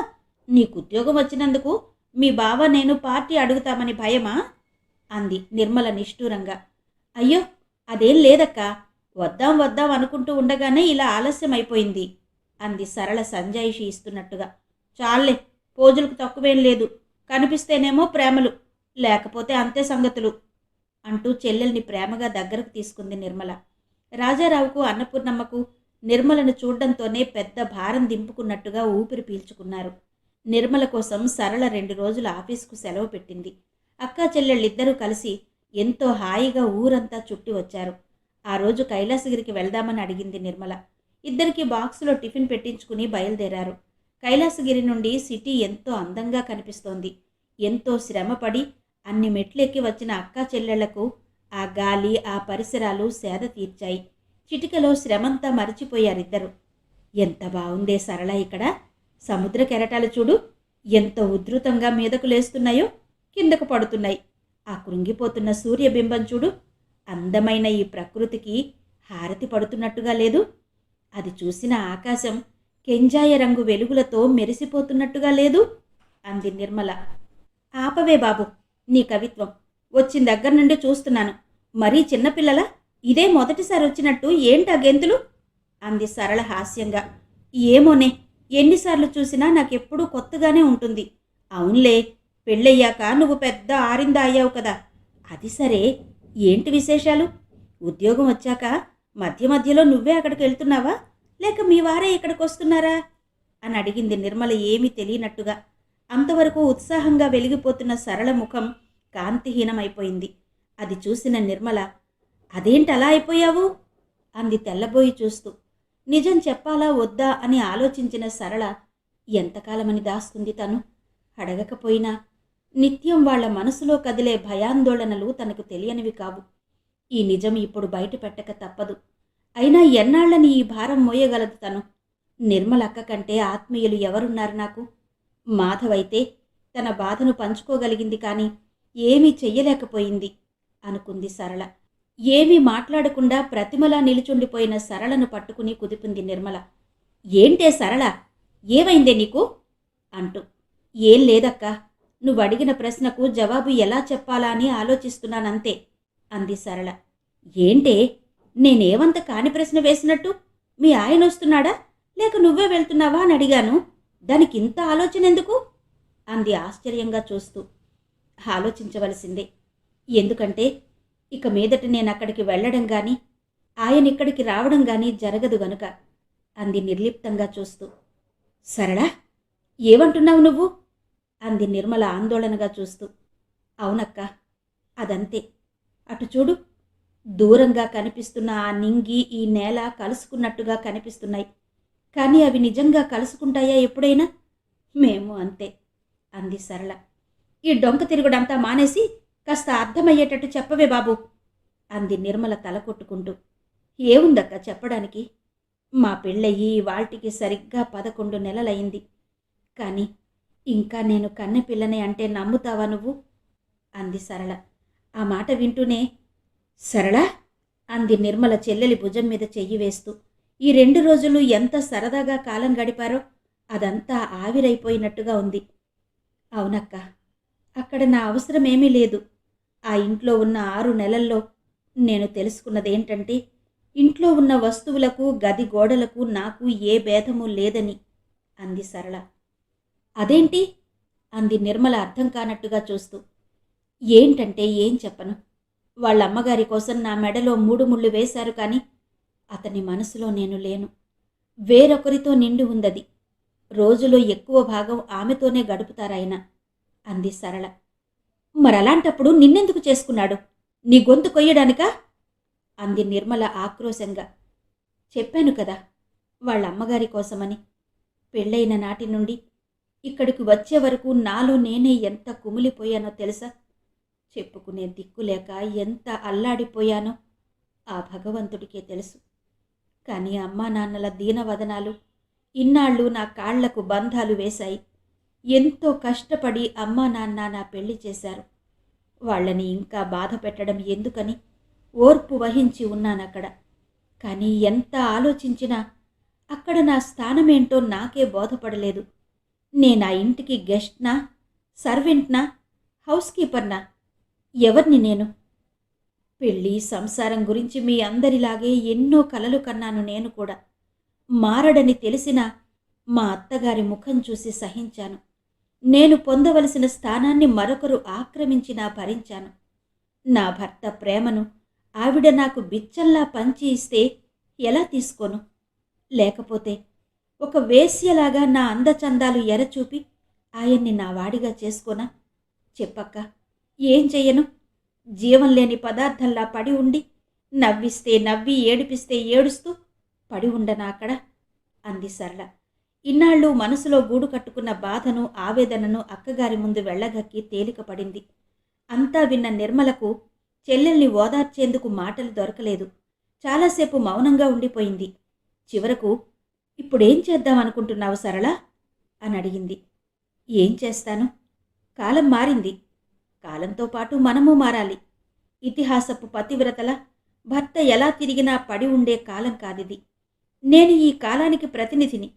Speaker 1: నీకుద్యోగం వచ్చినందుకు మీ బావ నేను పార్టీ అడుగుతామని భయమా? అంది నిర్మల నిష్ఠూరంగా. అయ్యో, అదేం లేదక్కా, వద్దాం వద్దాం అనుకుంటూ ఉండగానే ఇలా ఆలస్యమైపోయింది అంది సరళ సంజాయిషి ఇస్తున్నట్టుగా. చాలే, పోజులకు తక్కువేం లేదు. కనిపిస్తేనేమో ప్రేమలు, లేకపోతే అంతే సంగతులు అంటూ చెల్లెల్ని ప్రేమగా దగ్గరకు తీసుకుంది నిర్మల. రాజారావుకు అన్నపూర్ణమ్మకు నిర్మలను చూడ్డంతోనే పెద్ద భారం దింపుకున్నట్టుగా ఊపిరి పీల్చుకున్నారు. నిర్మల కోసం సరళ 2 రోజులు ఆఫీసుకు సెలవు పెట్టింది. అక్కా చెల్లెళ్ళిద్దరూ కలిసి ఎంతో హాయిగా ఊరంతా చుట్టి వచ్చారు. ఆ రోజు కైలాసగిరికి వెళ్దామని అడిగింది నిర్మల. ఇద్దరికి బాక్సులో టిఫిన్ పెట్టించుకుని బయలుదేరారు. కైలాసగిరి నుండి సిటీ ఎంతో అందంగా కనిపిస్తోంది. ఎంతో శ్రమపడి అన్ని మెట్లెక్కి వచ్చిన అక్కా చెల్లెళ్లకు ఆ గాలి, ఆ పరిసరాలు సేద తీర్చాయి. చిటికలో శ్రమంతా మరిచిపోయారిద్దరు. ఎంత బావుందే సరళ ఇక్కడ! సముద్ర కెరటాలు చూడు, ఎంత ఉధృతంగా మీదకు లేస్తున్నాయో, కిందకు పడుతున్నాయి. ఆ కృంగిపోతున్న సూర్యబింబం చూడు, అందమైన ఈ ప్రకృతికి హారతి పడుతున్నట్టుగా లేదు? అది చూసిన ఆకాశం కెంజాయ రంగు వెలుగులతో మెరిసిపోతున్నట్టుగా లేదు? అంది నిర్మల. ఆపవే బాబు నీ కవిత్వం, వచ్చిన దగ్గర నుండి చూస్తున్నాను. మరీ చిన్నపిల్లల ఇదే మొదటిసారి వచ్చినట్టు ఏంటా గెంతులు? అంది సరళ హాస్యంగా. ఏమోనే, ఎన్నిసార్లు చూసినా నాకెప్పుడూ కొత్తగానే ఉంటుంది. అవునులే, పెళ్ళయ్యాక నువ్వు పెద్ద ఆరిందా అయ్యావు కదా. అది సరే, ఏంటి విశేషాలు? ఉద్యోగం వచ్చాక మధ్య మధ్యలో నువ్వే అక్కడికి వెళ్తున్నావా, లేక మీ వారే ఇక్కడికి వస్తున్నారా అని అడిగింది నిర్మల ఏమీ తెలియనట్టుగా. అంతవరకు ఉత్సాహంగా వెలిగిపోతున్న సరళ ముఖం కాంతిహీనమైపోయింది. అది చూసిన నిర్మల, అదేంటి అలా అయిపోయావు అంది తెల్లబోయి చూస్తూ. నిజం చెప్పాలా వద్దా అని ఆలోచించిన సరళ ఎంతకాలమని దాస్తుంది తను? అడగకపోయినా నిత్యం వాళ్ల మనసులో కదిలే భయాందోళనలు తనకు తెలియనివి కావు. ఈ నిజం ఇప్పుడు బయట పెట్టక తప్పదు. అయినా ఎన్నాళ్లని ఈ భారం మోయగలదు తను? నిర్మలక్క కంటే ఆత్మీయులు ఎవరున్నారు నాకు? మాధవైతే తన బాధను పంచుకోగలిగింది, కానీ ఏమీ చెయ్యలేకపోయింది అనుకుంది సరళ. ఏమీ మాట్లాడకుండా ప్రతిమలా నిలుచుండిపోయిన సరళను పట్టుకుని కుదిపింది నిర్మల. ఏంటే సరళ, ఏమైందే నీకు అంటూ. ఏం లేదక్కా, నువ్వడిగిన ప్రశ్నకు జవాబు ఎలా చెప్పాలా అని ఆలోచిస్తున్నానంతే అంది సరళ. ఏంటే, నేనేమంత కాని ప్రశ్న వేసినట్టు? మీ ఆయన వస్తున్నాడా, లేక నువ్వే వెళ్తున్నావా అని అడిగాను. దానికింత ఆలోచన ఎందుకు అంది ఆశ్చర్యంగా చూస్తూ. ఆలోచించవలసిందే, ఎందుకంటే ఇక మీదట నేనక్కడికి వెళ్లడం గాని ఆయనిక్కడికి రావడం గాని జరగదు గనుక అంది నిర్లిప్తంగా చూస్తూ. సరళ, ఏమంటున్నావు నువ్వు అంది నిర్మల ఆందోళనగా చూస్తూ. అవునక్క, అదంతే. అటు చూడు, దూరంగా కనిపిస్తున్న ఆ నింగి, ఈ నేల కలుసుకున్నట్టుగా కనిపిస్తున్నాయి. కానీ అవి నిజంగా కలుసుకుంటాయా ఎప్పుడైనా? మేము అంతే అంది సరళ. ఈ డొంక తిరుగుడంతా మానేసి కాస్త అర్థమయ్యేటట్టు చెప్పవే బాబు అంది నిర్మల తల కొట్టుకుంటూ. ఏముందక్క చెప్పడానికి? మా పెళ్ళయ్యి వాళ్టికి సరిగ్గా 11 నెలలయింది. కానీ ఇంకా నేను కన్నెపిల్లనే అంటే నమ్ముతావా నువ్వు అంది సరళ. ఆ మాట వింటూనే, సరళ అంది నిర్మల చెల్లెలి భుజం మీద చెయ్యి వేస్తూ. ఈ 2 రోజులు ఎంత సరదాగా కాలం గడిపారో అదంతా ఆవిరైపోయినట్టుగా ఉంది. అవునక్క, అక్కడ నా అవసరమేమీ లేదు. ఆ ఇంట్లో ఉన్న 6 నెలల్లో నేను తెలుసుకున్నదేంటంటే, ఇంట్లో ఉన్న వస్తువులకు, గది గోడలకు నాకు ఏ భేదము లేదని అంది సరళ. అదేంటి అంది నిర్మల అర్థం కానట్టుగా చూస్తూ. ఏంటంటే ఏం చెప్పను. వాళ్ళమ్మగారి కోసం నా మెడలో 3 ముళ్ళు వేశారు, కానీ అతని మనసులో నేను లేను. వేరొకరితో నిండి ఉందది. రోజులో ఎక్కువ భాగం ఆమెతోనే గడుపుతారాయన అంది సరళ. మరలాంటప్పుడు నిన్నెందుకు చేసుకున్నాడు? నీ గొంతు కొయ్యడానికా అంది నిర్మల ఆక్రోశంగా. చెప్పాను కదా, వాళ్ళమ్మగారి కోసమని. పెళ్ళైన నాటి నుండి ఇక్కడికి వచ్చే వరకు నాలో నేనే ఎంత కుమిలిపోయానో తెలుసా? చెప్పుకునే దిక్కులేక ఎంత అల్లాడిపోయానో. ఆ భగవంతుడికే తెలుసు. కానీ అమ్మా నాన్నల దీనవదనాలు ఇన్నాళ్ళు నా కాళ్లకు బంధాలు వేశాయి. ఎంతో కష్టపడి అమ్మా నాన్న నా పెళ్లి చేశారు. వాళ్ళని ఇంకా బాధ పెట్టడం ఎందుకని ఓర్పు వహించి ఉన్నానక్కడ. కానీ ఎంత ఆలోచించినా అక్కడ నా స్థానమేంటో నాకే బోధపడలేదు. నేనా ఇంటికి గెస్ట్నా, సర్వెంట్నా, హౌస్ కీపర్నా? ఎవరిని నేను? పెళ్ళి సంసారం గురించి మీ అందరిలాగే ఎన్నో కలలు కన్నాను నేను కూడా. మారడని తెలిసినా మా అత్తగారి ముఖం చూసి సహించాను. నేను పొందవలసిన స్థానాన్ని మరొకరు ఆక్రమించినా భరించాను. నా భర్త ప్రేమను ఆవిడ నాకు బిచ్చంలా పంచి ఇస్తే ఎలా తీసుకోను? లేకపోతే ఒక వేశ్యలాగా నా అందచందాలు ఎరచూపి ఆయన్ని నా వాడిగా చేసుకోనా? చెప్పక్క, ఏం చెయ్యను? జీవం లేని పదార్థంలా పడి ఉండి నవ్విస్తే నవ్వి ఏడిపిస్తే ఏడుస్తూ పడి ఉండనా అక్కడ? అంది సరళ. ఇన్నాళ్ళు మనసులో గూడు కట్టుకున్న బాధను ఆవేదనను అక్కగారి ముందు వెళ్ళగక్కి తేలికపడింది. అంతా విన్న నిర్మలకు చెల్లెల్ని ఓదార్చేందుకు మాటలు దొరకలేదు. చాలాసేపు మౌనంగా ఉండిపోయింది. చివరకు, ఇప్పుడేం చేద్దామనుకుంటున్నావు సరళ అని అడిగింది. ఏం చేస్తాను? కాలం మారింది. కాలంతో పాటు మనము మారాలి. ఇతిహాసపు పతివ్రతల భర్త ఎలా తిరిగినా పడి ఉండే కాలం కాదిది. నేను ఈ కాలానికి ప్రతినిధిని.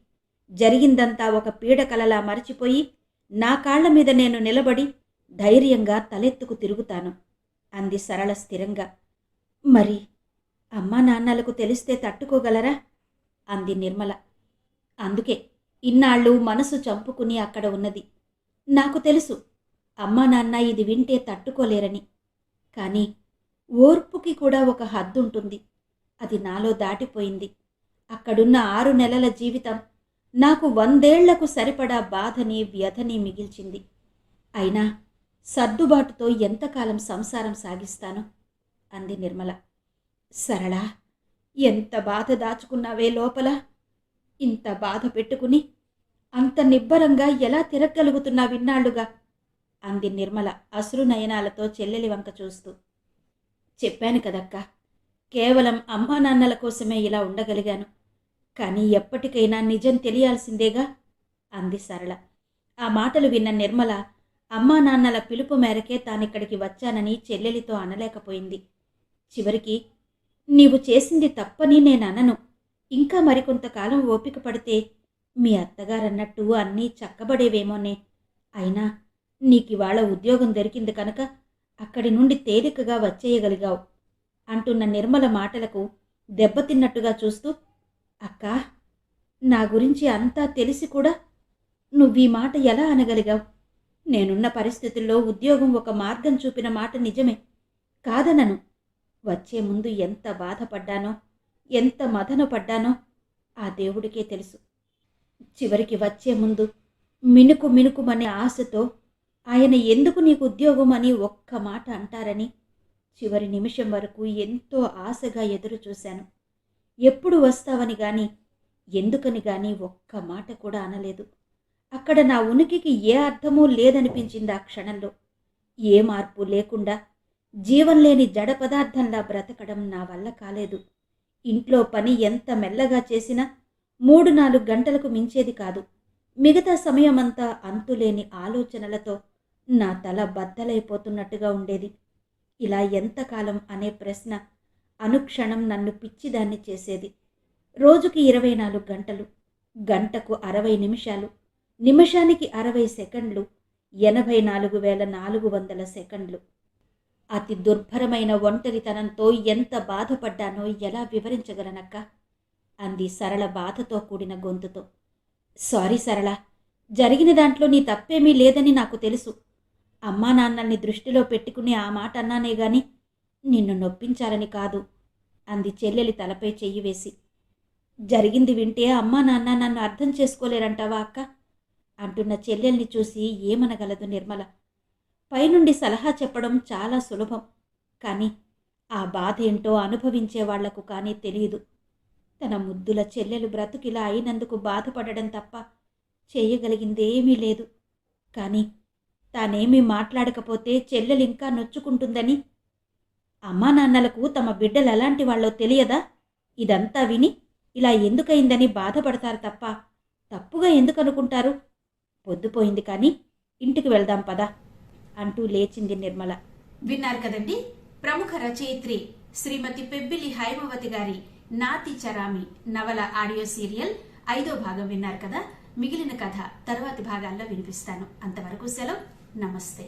Speaker 1: జరిగిందంతా ఒక పీడకలలా మరచిపోయి నా కాళ్ల మీద నేను నిలబడి ధైర్యంగా తలెత్తుకు తిరుగుతాను అంది సరళ స్థిరంగా. మరి అమ్మా నాన్నలకు తెలిస్తే తట్టుకోగలరా? అంది నిర్మల. అందుకే ఇన్నాళ్ళు మనసు చంపుకుని అక్కడ ఉన్నది. నాకు తెలుసు అమ్మా నాన్న ఇది వింటే తట్టుకోలేరని. కానీ ఓర్పుకి కూడా ఒక హద్దుంటుంది. అది నాలో దాటిపోయింది. అక్కడున్న 6 నెలల జీవితం నాకు 100 ఏళ్లకు సరిపడా బాధని వ్యధని మిగిల్చింది. అయినా సర్దుబాటుతో ఎంతకాలం సంసారం సాగిస్తాను అంది నిర్మల. సరళ, ఎంత బాధ దాచుకున్నావే లోపల. ఇంత బాధ పెట్టుకుని అంత నిబ్బరంగా ఎలా తిరగలుగుతున్నావిన్నాళ్లుగా అంది నిర్మల అశ్రునయనాలతో చెల్లెలి వంక చూస్తూ. చెప్పాను కదక్కా, కేవలం అమ్మా నాన్నల కోసమే ఇలా ఉండగలిగాను. కానీ ఎప్పటికైనా నిజం తెలియాల్సిందేగా అంది సరళ. ఆ మాటలు విన్న నిర్మల అమ్మా నాన్నల పిలుపు మేరకే తానిక్కడికి వచ్చానని చెల్లెలితో అనలేకపోయింది. చివరికి, నీవు చేసింది తప్పని నేననను. ఇంకా మరికొంతకాలం ఓపిక పడితే మీ అత్తగారన్నట్టు అన్నీ చక్కబడేవేమోనే. అయినా నీకివాళ ఉద్యోగం దొరికింది కనుక అక్కడి నుండి తేలికగా వచ్చేయగలిగావు అంటున్న నిర్మల మాటలకు దెబ్బతిన్నట్టుగా చూస్తూ, అక్కా, నా గురించి అంతా తెలిసి కూడా నువ్వీ మాట ఎలా అనగలిగావు? నేనున్న పరిస్థితుల్లో ఉద్యోగం ఒక మార్గం చూపిన మాట నిజమే, కాదనను. వచ్చే ముందు ఎంత బాధపడ్డానో, ఎంత మదన పడ్డానో ఆ దేవుడికే తెలుసు. చివరికి వచ్చే ముందు మినుకు మినుకుమనే ఆశతో ఆయన ఎందుకు నీకు ఉద్యోగం అని ఒక్క మాట అంటారని చివరి నిమిషం వరకు ఎంతో ఆశగా ఎదురు చూశాను. ఎప్పుడు వస్తావని గాని, ఎందుకని గాని ఒక్క మాట కూడా అనలేదు. అక్కడ నా ఉనికికి ఏ అర్థమూ లేదనిపించింది ఆ క్షణంలో. ఏ మార్పు లేకుండా జీవం లేని జడ పదార్థంలా బ్రతకడం నా వల్ల కాలేదు. ఇంట్లో పని ఎంత మెల్లగా చేసినా 3-4 గంటలకు మించేది కాదు. మిగతా సమయమంతా అంతులేని ఆలోచనలతో నా తల బద్దలైపోతున్నట్టుగా ఉండేది. ఇలా ఎంతకాలం అనే ప్రశ్న అనుక్షణం నన్ను పిచ్చిదాన్ని చేసేది. రోజుకి 24 గంటలు, గంటకు 60 నిమిషాలు, నిమిషానికి 60 సెకండ్లు, 84,400 సెకండ్లు. అతి దుర్భరమైన ఒంటరితనంతో ఎంత బాధపడ్డానో ఎలా వివరించగలనక్క అంది సరళ బాధతో కూడిన గొంతుతో. సారీ సరళ, జరిగిన దాంట్లో నీ తప్పేమీ లేదని నాకు తెలుసు. అమ్మా నాన్నల్ని దృష్టిలో పెట్టుకుని ఆ మాట అన్నానే గాని నిన్ను నొప్పించాలని కాదు అంది చెల్లెలి తలపై చెయ్యి వేసి. జరిగింది వింటే అమ్మా నాన్న నన్ను అర్థం చేసుకోలేరంటావా అక్క అంటున్న చెల్లెల్ని చూసి ఏమనగలదు నిర్మల. పైనుండి సలహా చెప్పడం చాలా సులభం, కానీ ఆ బాధ ఏంటో అనుభవించే వాళ్లకు కానీ తెలియదు. తన ముద్దుల చెల్లెలు బ్రతుకిలా అయినందుకు బాధపడడం తప్ప చేయగలిగిందేమీ లేదు. కానీ తానేమీ మాట్లాడకపోతే చెల్లెలింకా నొచ్చుకుంటుందని అమ్మా నాన్నలకు తమ బిడ్డలు ఎలాంటి వాళ్ళో తెలియదా? ఇదంతా విని ఇలా ఎందుకయిందని బాధపడతారు తప్ప తప్పుగా ఎందుకు అనుకుంటారు? పొద్దుపోయింది కానీ ఇంటికి వెళ్దాం పదా అంటూ లేచింది నిర్మల.
Speaker 2: విన్నారు కదండి, ప్రముఖ రచయిత్రి శ్రీమతి పెబ్బిలి హైమవతి గారి నాతి చరామి నవల ఆడియో సీరియల్ 5వ భాగం విన్నారు కదా. మిగిలిన కథ తర్వాతి భాగాల్లో వినిపిస్తాను. అంతవరకు సెలవు. నమస్తే.